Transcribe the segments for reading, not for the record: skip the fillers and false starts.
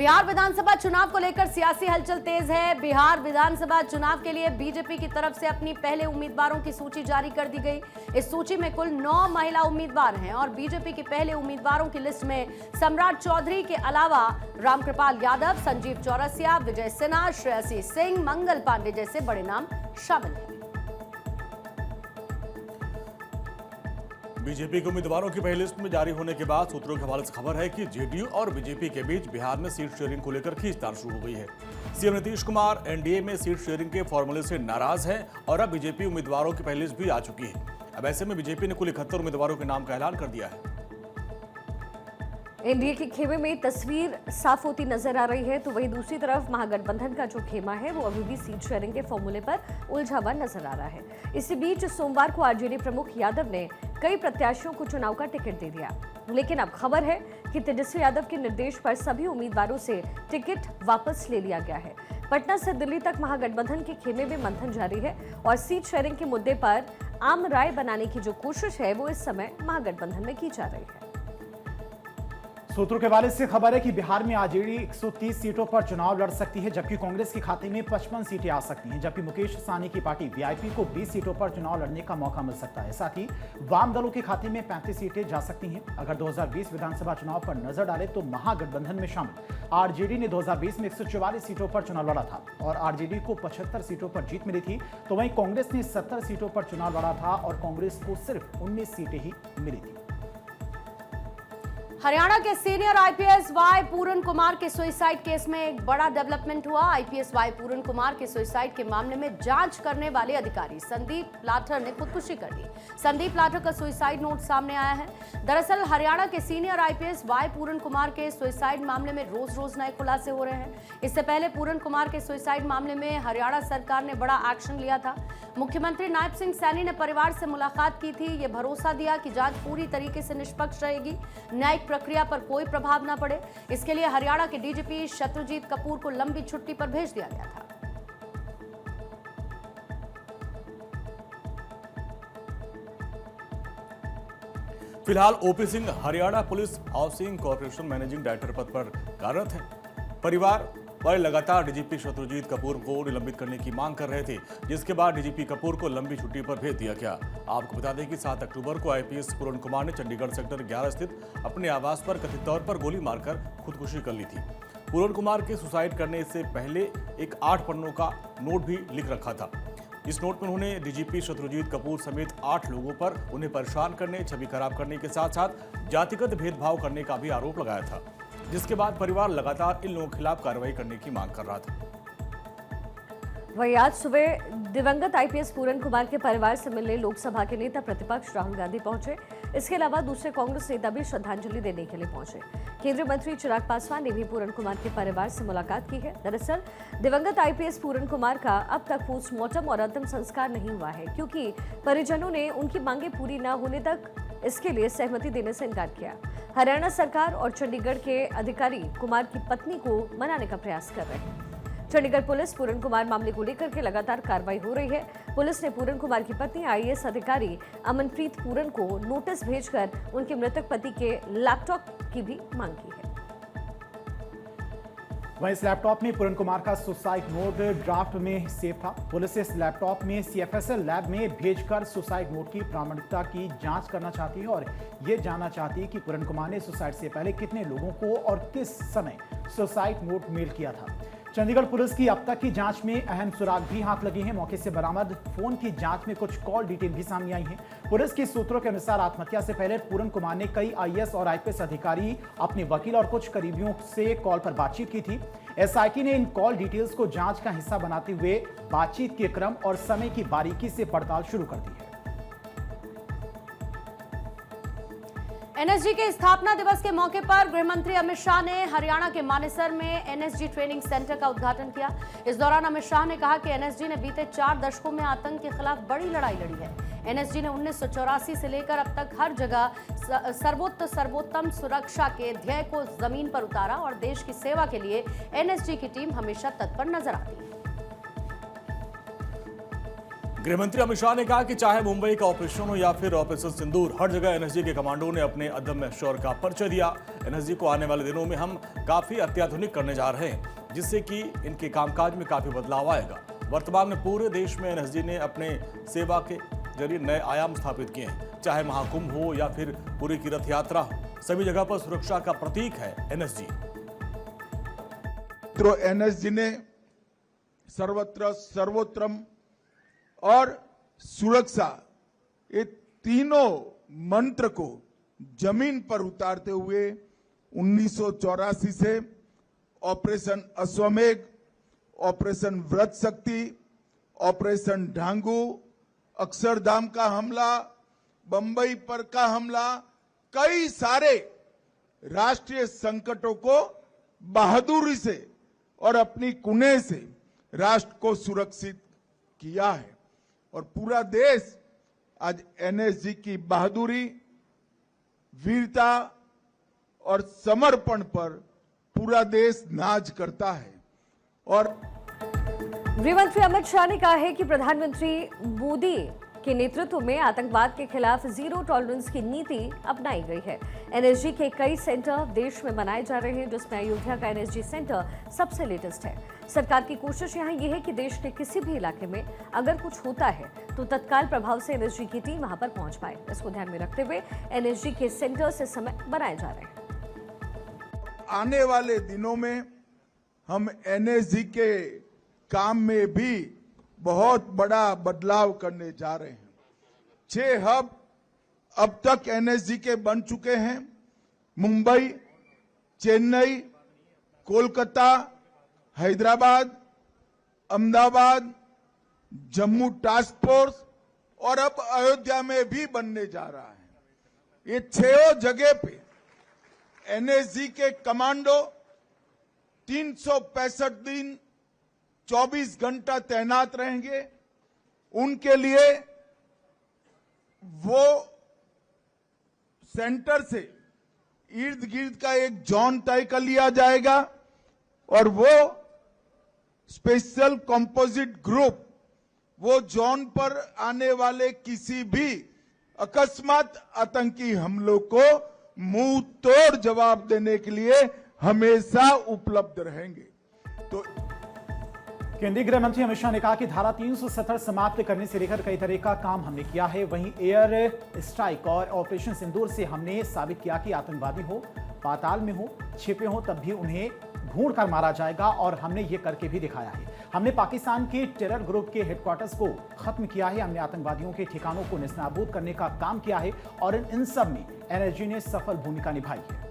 बिहार विधानसभा चुनाव को लेकर सियासी हलचल तेज है। बिहार विधानसभा चुनाव के लिए बीजेपी की तरफ से अपनी पहले उम्मीदवारों की सूची जारी कर दी गई। इस सूची में कुल 9 महिला उम्मीदवार हैं और बीजेपी के पहले उम्मीदवारों की लिस्ट में सम्राट चौधरी के अलावा रामकृपाल यादव, संजीव चौरसिया, विजय सिन्हा, श्रेयसी सिंह, मंगल पांडे जैसे बड़े नाम शामिल हैं। बीजेपी के उम्मीदवारों की पहली लिस्ट में जारी होने के बाद सूत्रों के हवाले से खबर है कि जेडीयू और बीजेपी के बीच बिहार में सीट शेयरिंग को लेकर खींचतान शुरू हो गई है। सीएम नीतीश कुमार एनडीए में सीट शेयरिंग के फॉर्मूले से नाराज हैं और अब बीजेपी उम्मीदवारों की पहली लिस्ट भी आ चुकी है। अब ऐसे में बीजेपी ने कुल 71 उम्मीदवारों के नाम का ऐलान कर दिया है। एनडीए के खेमे में तस्वीर साफ होती नजर आ रही है, तो वहीं दूसरी तरफ महागठबंधन का जो खेमा है वो अभी भी सीट शेयरिंग के फॉर्मूले पर उलझा हुआ नजर आ रहा है। इसी बीच सोमवार को आरजेडी प्रमुख यादव ने कई प्रत्याशियों को चुनाव का टिकट दे दिया, लेकिन अब खबर है कि तेजस्वी यादव के निर्देश पर सभी उम्मीदवारों से टिकट वापस ले लिया गया है। पटना से दिल्ली तक महागठबंधन के खेमे में मंथन जारी है और सीट शेयरिंग के मुद्दे पर आम राय बनाने की जो कोशिश है वो इस समय महागठबंधन में की जा रही है। सूत्रों के हवाले से खबर है कि बिहार में आरजेडी 130 सीटों पर चुनाव लड़ सकती है, जबकि कांग्रेस के खाते में 55 सीटें आ सकती हैं, जबकि मुकेश सहनी की पार्टी वीआईपी को 20 सीटों पर चुनाव लड़ने का मौका मिल सकता है। साथ ही वाम दलों के खाते में 35 सीटें जा सकती हैं। अगर 2020 विधानसभा चुनाव पर नजर डाले तो महागठबंधन में शामिल आरजेडी ने 2020 में 144 सीटों पर चुनाव लड़ा था और आरजेडी को 75 सीटों पर जीत मिली थी, तो वहीं कांग्रेस ने 70 सीटों पर चुनाव लड़ा था और कांग्रेस को सिर्फ 19 सीटें ही मिली थी। हरियाणा के सीनियर आईपीएस वाई पूरन कुमार के सुसाइड केस में एक बड़ा डेवलपमेंट हुआ। आईपीएस वाई पूरन कुमार के सुसाइड के मामले में जांच करने वाले अधिकारी संदीप लाठर ने खुदकुशी कर दी। संदीप लाठर का सुसाइड नोट सामने आया है। दरअसल हरियाणा के सीनियर आईपीएस वाई पूरन कुमार के सुसाइड मामले में रोज रोज नए खुलासे हो रहे हैं। इससे पहले पूरन कुमार के सुसाइड मामले में हरियाणा सरकार ने बड़ा एक्शन लिया था। मुख्यमंत्री नायब सिंह सैनी ने परिवार से मुलाकात की थी। ये भरोसा दिया कि जांच पूरी तरीके से निष्पक्ष रहेगी, न्यायिक प्रक्रिया पर कोई प्रभाव न पड़े। इसके लिए हरियाणा के डीजीपी शत्रुजीत कपूर को लंबी छुट्टी पर भेज दिया गया था। फिलहाल OP Singh Haryana police housing corporation managing director पद पर कार्यरत है। परिवार पर लगातार डीजीपी शत्रुजीत कपूर को निलंबित करने की मांग कर रहे थे, जिसके बाद डीजीपी कपूर को लंबी छुट्टी पर भेज दिया गया। आपको बता दें कि 7 अक्टूबर को आईपीएस पूरन कुमार ने चंडीगढ़ सेक्टर 11 स्थित अपने आवास पर कथित तौर पर गोली मारकर खुदकुशी कर ली थी। पूरन कुमार के सुसाइड करने से पहले एक 8 पन्नों का नोट भी लिख रखा था। इस नोट में उन्होंने डीजीपी शत्रुजीत कपूर समेत 8 लोगों पर उन्हें परेशान करने, छवि खराब करने के साथ साथ जातिगत भेदभाव करने का भी आरोप लगाया था, जिसके बाद परिवार लगातार इन लोगों के खिलाफ कार्रवाई करने की मांग कर रहा था। वहीं आज सुबह दिवंगत आईपीएस पूरन कुमार के परिवार से मिलने लोकसभा के नेता प्रतिपक्ष राहुल गांधी पहुंचे। इसके अलावा दूसरे कांग्रेस नेता भी श्रद्धांजलि देने के लिए पहुंचे। केंद्रीय मंत्री चिराग पासवान ने भी पूरन कुमार के परिवार से मुलाकात की है। दरअसल दिवंगत आईपीएस पूरन कुमार का अब तक पोस्टमार्टम और अंतिम संस्कार नहीं हुआ है, क्योंकि परिजनों ने उनकी मांगे पूरी न होने तक इसके लिए सहमति देने से इनकार किया। हरियाणा सरकार और चंडीगढ़ के अधिकारी कुमार की पत्नी को मनाने का प्रयास कर रहे हैं। चंडीगढ़ पुलिस पूरन कुमार मामले को लेकर के लगातार कार्रवाई हो रही है। पुलिस ने पूरन कुमार की पत्नी आईएएस अधिकारी अमनप्रीत पूरन को नोटिस भेजकर उनके मृतक पति के लैपटॉप की भी मांग की है। वहीं इस लैपटॉप में पूरन कुमार का सुसाइड नोट ड्राफ्ट में सेव था। पुलिस इस लैपटॉप में सीएफएसएल लैब में भेजकर सुसाइड नोट की प्रामाणिकता की जांच करना चाहती है और ये जानना चाहती है कि पूरन कुमार ने सुसाइड से पहले कितने लोगों को और किस समय सुसाइड नोट मेल किया था। चंडीगढ़ पुलिस की अब तक की जांच में अहम सुराग भी हाथ लगे हैं। मौके से बरामद फोन की जांच में कुछ कॉल डिटेल भी सामने आई है। पुलिस के सूत्रों के अनुसार आत्महत्या से पहले पूरन कुमार ने कई आईएएस और आईपीएस अधिकारी, अपने वकील और कुछ करीबियों से कॉल पर बातचीत की थी। एसआईटी ने इन कॉल डिटेल्स को जांच का हिस्सा बनाते हुए बातचीत के क्रम और समय की बारीकी से पड़ताल शुरू कर दी है। एनएसजी के स्थापना दिवस के मौके पर गृह मंत्री अमित शाह ने हरियाणा के मानेसर में एनएसजी ट्रेनिंग सेंटर का उद्घाटन किया। इस दौरान अमित शाह ने कहा कि एनएसजी ने बीते 4 दशकों में आतंक के खिलाफ बड़ी लड़ाई लड़ी है। एनएसजी ने 1984 से लेकर अब तक हर जगह सर्वोत्तम सुरक्षा के ध्येय को जमीन पर उतारा और देश की सेवा के लिए एनएसजी की टीम हमेशा तत्पर नजर आती है। गृहमंत्री अमित शाह ने कहा कि चाहे मुंबई का ऑपरेशन हो या फिर ऑपरेशन सिंदूर, हर जगह एनएसजी के कमांडो ने अपने अदम्य शौर्य का परिचय दिया। एनएसजी को आने वाले दिनों में हम काफी अत्याधुनिक करने जा रहे हैं, जिससे कि इनके कामकाज में काफी बदलाव आएगा। वर्तमान में पूरे देश में एनएसजी ने अपने सेवा के जरिए नए आयाम स्थापित किए हैं। चाहे महाकुंभ हो या फिर पुरी की रथ यात्रा हो, सभी जगह पर सुरक्षा का प्रतीक है एनएसजी। तो एनएसजी ने सर्वत्र सर्वोत्तम और सुरक्षा, ये तीनों मंत्र को जमीन पर उतारते हुए 1984 से ऑपरेशन अश्वमेघ, ऑपरेशन व्रत शक्ति, ऑपरेशन ढांगू, अक्षरधाम का हमला, बंबई पर का हमला, कई सारे राष्ट्रीय संकटों को बहादुरी से और अपनी कुने से राष्ट्र को सुरक्षित किया है। और पूरा देश आज एनएसजी की बहादुरी, वीरता और समर्पण पर पूरा देश नाज करता है। और गृहमंत्री अमित शाह ने कहा है कि प्रधानमंत्री मोदी के नेतृत्व में आतंकवाद के खिलाफ जीरो टॉलरेंस की नीति अपनाई गई है। एनएसजी के कई सेंटर देश में बनाए जा रहे हैं, जिसमें अयोध्या का एनएसजी सेंटर सबसे लेटेस्ट है। सरकार की कोशिश यहाँ ये है कि देश के किसी भी इलाके में अगर कुछ होता है तो तत्काल प्रभाव से एनएसजी की टीम वहां पर पहुंच पाए। इसको ध्यान में रखते हुए एनएसजी के सेंटर्स इस समय बनाए जा रहे हैं। आने वाले दिनों में हम एनएसजी के काम में भी बहुत बड़ा बदलाव करने जा रहे हैं। 6 हब अब तक एनएसजी के बन चुके हैं। मुंबई, चेन्नई, कोलकाता, हैदराबाद, अहमदाबाद, जम्मू टास्क फोर्स और अब अयोध्या में भी बनने जा रहा है। ये 6 जगह पे एनएसजी के कमांडो 365 दिन 24 घंटा तैनात रहेंगे। उनके लिए वो सेंटर से इर्द गिर्द का एक जोन तय कर लिया जाएगा और वो स्पेशल कंपोजिट ग्रुप वो जोन पर आने वाले किसी भी अकस्मात आतंकी हमलों को मुंह तोड़ जवाब देने के लिए हमेशा उपलब्ध रहेंगे। तो केंद्रीय गृह मंत्री अमित शाह ने कहा कि धारा 370 समाप्त करने से लेकर कई तरह का काम हमने किया है। वहीं एयर स्ट्राइक और ऑपरेशन सिंदूर से हमने साबित किया कि आतंकवादी हो, पाताल में हो, छिपे हो, तब भी उन्हें ढूंढ कर मारा जाएगा और हमने ये करके भी दिखाया है। हमने पाकिस्तान के टेरर ग्रुप के हेडक्वार्टर्स को खत्म किया है। हमने आतंकवादियों के ठिकानों को नेस्तनाबूद करने का काम किया है और इन सब में एनएसजी ने सफल भूमिका निभाई है।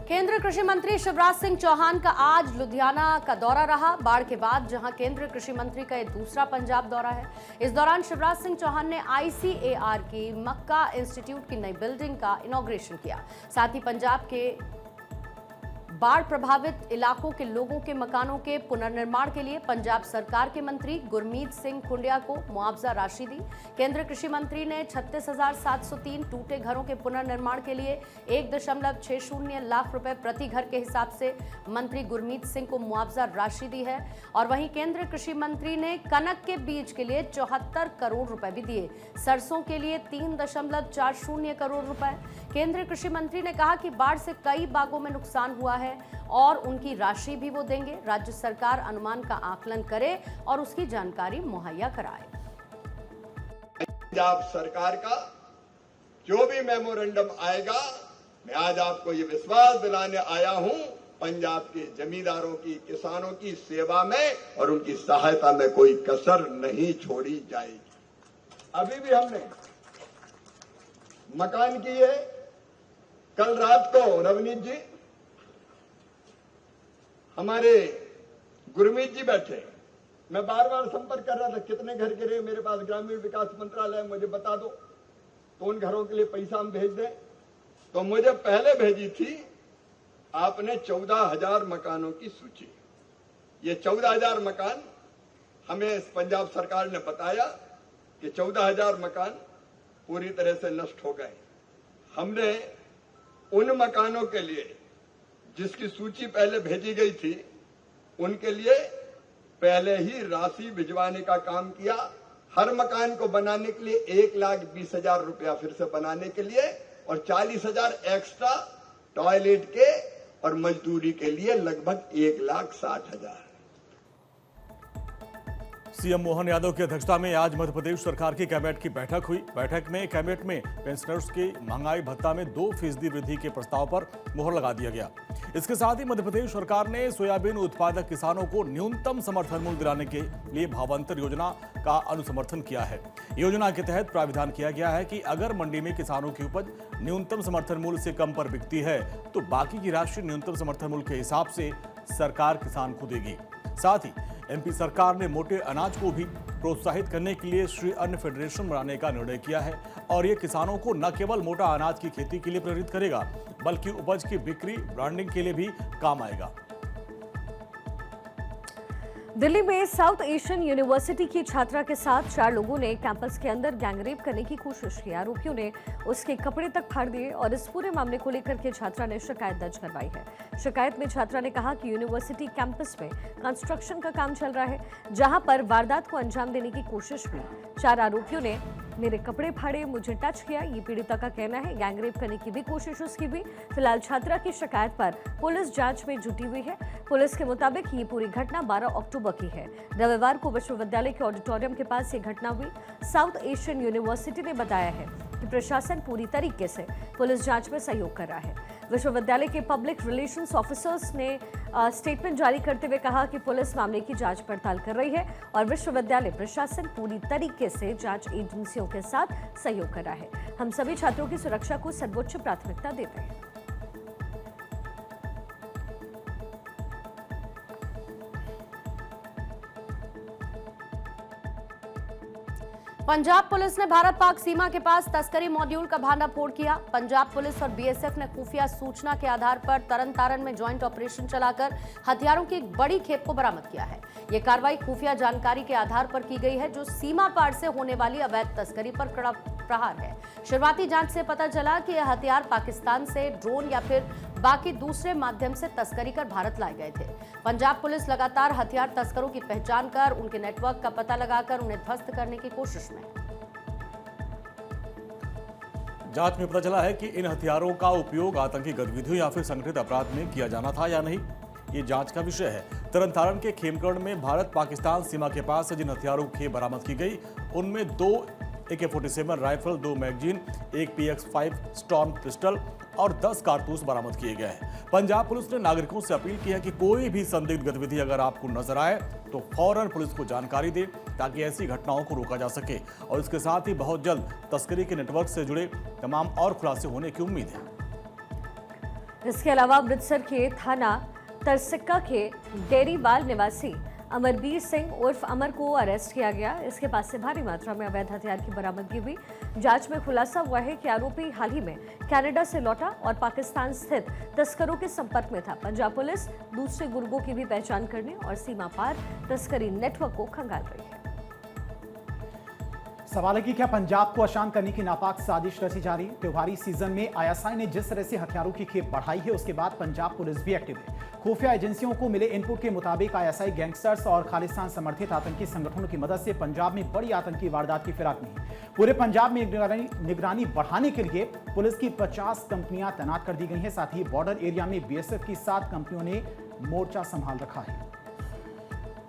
केंद्रीय कृषि मंत्री शिवराज सिंह चौहान का आज लुधियाना का दौरा रहा। बाढ़ के बाद जहां केंद्रीय कृषि मंत्री का यह दूसरा पंजाब दौरा है। इस दौरान शिवराज सिंह चौहान ने ICAR की मक्का इंस्टीट्यूट की नई बिल्डिंग का इनॉग्रेशन किया। साथ ही पंजाब के बाढ़ प्रभावित इलाकों के लोगों के मकानों के पुनर्निर्माण के लिए पंजाब सरकार के मंत्री गुरमीत सिंह कुंडिया को मुआवजा राशि दी। केंद्रीय कृषि मंत्री ने 36,703 टूटे घरों के पुनर्निर्माण के लिए 1.60 लाख रुपए प्रति घर के हिसाब से मंत्री गुरमीत सिंह को मुआवजा राशि दी है। और वहीं केंद्रीय कृषि मंत्री ने कनक के बीज के लिए 74 करोड़ रुपए भी दिए। सरसों के लिए 3.40 करोड़ रुपए। केंद्रीय कृषि मंत्री ने कहा कि बाढ़ से कई बागों में नुकसान हुआ है और उनकी राशि भी वो देंगे। राज्य सरकार अनुमान का आकलन करे और उसकी जानकारी मुहैया कराए। पंजाब सरकार का जो भी मेमोरेंडम आएगा, मैं आज आपको ये विश्वास दिलाने आया हूं, पंजाब के जमींदारों की, किसानों की सेवा में और उनकी सहायता में कोई कसर नहीं छोड़ी जाएगी। अभी भी हमने मकान की है। कल रात को नवनीत जी, हमारे गुरमीत जी बैठे, मैं बार बार संपर्क कर रहा था, कितने घर गिरे मेरे पास, ग्रामीण विकास मंत्रालय, मुझे बता दो तो उन घरों के लिए पैसा हम भेज दें। तो मुझे पहले भेजी थी आपने 14,000 मकानों की सूची। ये 14,000 मकान हमें पंजाब सरकार ने बताया कि 14,000 मकान पूरी तरह से नष्ट हो गए। हमने उन मकानों के लिए जिसकी सूची पहले भेजी गई थी, उनके लिए पहले ही राशि भिजवाने का काम किया। हर मकान को बनाने के लिए 1,20,000 रुपया फिर से बनाने के लिए और 40,000 एक्स्ट्रा टॉयलेट के और मजदूरी के लिए लगभग 1,60,000। सीएम मोहन यादव की अध्यक्षता में आज मध्य प्रदेश सरकार की कैबिनेट की बैठक हुई। बैठक में कैबिनेट में पेंशनर्स की महंगाई भत्ता में 2% वृद्धि के प्रस्ताव पर मुहर लगा दिया गया। इसके साथ ही मध्य प्रदेश सरकार ने सोयाबीन उत्पादक किसानों को न्यूनतम समर्थन मूल्य दिलाने के लिए भावांतर योजना का अनुसमर्थन किया है। योजना के तहत प्राविधान किया गया है कि अगर मंडी में किसानों की उपज न्यूनतम समर्थन मूल्य से कम पर बिकती है तो बाकी की राशि न्यूनतम समर्थन मूल्य के हिसाब से सरकार किसान को देगी। साथ ही एमपी सरकार ने मोटे अनाज को भी प्रोत्साहित करने के लिए श्री अन्न फेडरेशन बनाने का निर्णय किया है और ये किसानों को न केवल मोटा अनाज की खेती के लिए प्रेरित करेगा बल्कि उपज की बिक्री ब्रांडिंग के लिए भी काम आएगा। दिल्ली में साउथ एशियन यूनिवर्सिटी की छात्रा के साथ 4 लोगों ने कैंपस के अंदर गैंगरेप करने की कोशिश की। आरोपियों ने उसके कपड़े तक फाड़ दिए और इस पूरे मामले को लेकर के छात्रा ने शिकायत दर्ज करवाई है। शिकायत में छात्रा ने कहा कि यूनिवर्सिटी कैंपस में कंस्ट्रक्शन का काम चल रहा है, जहां पर वारदात को अंजाम देने की कोशिश हुई। 4 आरोपियों ने मेरे कपड़े फाड़े, मुझे टच किया, ये पीड़िता का कहना है। गैंगरेप करने की भी कोशिश उसकी हुई। फिलहाल छात्रा की शिकायत पर पुलिस जांच में जुटी हुई है। पुलिस के मुताबिक ये पूरी घटना 12 अक्टूबर की है। रविवार को विश्वविद्यालय के ऑडिटोरियम के पास ये घटना हुई। साउथ एशियन यूनिवर्सिटी ने बताया है कि प्रशासन पूरी तरीके से पुलिस जांच में सहयोग कर रहा है। विश्वविद्यालय के पब्लिक रिलेशंस ऑफिसर्स ने स्टेटमेंट जारी करते हुए कहा कि पुलिस मामले की जांच पड़ताल कर रही है और विश्वविद्यालय प्रशासन पूरी तरीके से जांच एजेंसियों के साथ सहयोग कर रहा है। हम सभी छात्रों की सुरक्षा को सर्वोच्च प्राथमिकता देते हैं। पंजाब पुलिस ने भारत पाक सीमा के पास तस्करी मॉड्यूल का भांडाफोड़ किया। पंजाब पुलिस और बीएसएफ ने खुफिया सूचना के आधार पर तरन तारण में ज्वाइंट ऑपरेशन चलाकर हथियारों की एक बड़ी खेप को बरामद किया है। ये कार्रवाई खुफिया जानकारी के आधार पर की गई है जो सीमा पार से होने वाली अवैध तस्करी पर कड़ा प्रहार है। शुरुआती जांच से पता चला कि यह हथियार पाकिस्तान से ड्रोन या फिर बाकी दूसरे माध्यम से तस्करी कर भारत लाए गए थे। पंजाब पुलिस लगातार हथियार तस्करों की पहचान कर उनके नेटवर्क का पता लगाकर उन्हें ध्वस्त करने की कोशिश में। जांच में पता चला है कि इन हथियारों का उपयोग आतंकी गतिविधियों या फिर संगठित अपराध में किया जाना था या नहीं, ये जांच का विषय है। तरन तारण के खेमकरण में भारत पाकिस्तान सीमा के पास से जिन हथियारों की बरामद की गई उनमें 2 AK-47 rifle, 2 magazine, 1 PX-5 storm pistol और 10 कारतूस बरामद किए गए हैं। पंजाब पुलिस ने नागरिकों से अपील की है कि कोई भी संदिग्ध गतिविधि अगर आपको नजर आए तो फौरन पुलिस को जानकारी दें ताकि ऐसी घटनाओं को रोका जा सके और इसके साथ ही बहुत जल्द तस्करी के नेटवर्क से जुड़े तमाम और खुलासे होने की उम्मीद है। इसके अलावा अमृतसर के थाना तरसिक्का के डेरीवाल निवासी अमरबीर सिंह उर्फ अमर को अरेस्ट किया गया। इसके पास से भारी मात्रा में अवैध हथियार की बरामदगी हुई। जांच में खुलासा हुआ है कि आरोपी हाल ही में कनाडा से लौटा और पाकिस्तान स्थित तस्करों के संपर्क में था। पंजाब पुलिस दूसरे गुर्गों की भी पहचान करने और सीमा पार तस्करी नेटवर्क को खंगाल रही है। सवाल है कि क्या पंजाब को अशांत करने की नापाक साजिश रची जा रही है? त्योहारी सीजन में आईएसआई ने जिस तरह से हथियारों की खेप बढ़ाई है उसके बाद पंजाब पुलिस भी एक्टिव है। खुफिया एजेंसियों को मिले इनपुट के मुताबिक आईएसआई गैंगस्टर्स और खालिस्तान समर्थित आतंकी संगठनों की मदद से पंजाब में बड़ी आतंकी वारदात की फिराक में है। पूरे पंजाब में निगरानी बढ़ाने के लिए पुलिस की 50 कंपनियां तैनात कर दी गई हैं। साथ ही बॉर्डर एरिया में बीएसएफ की 7 कंपनियों ने मोर्चा संभाल रखा है।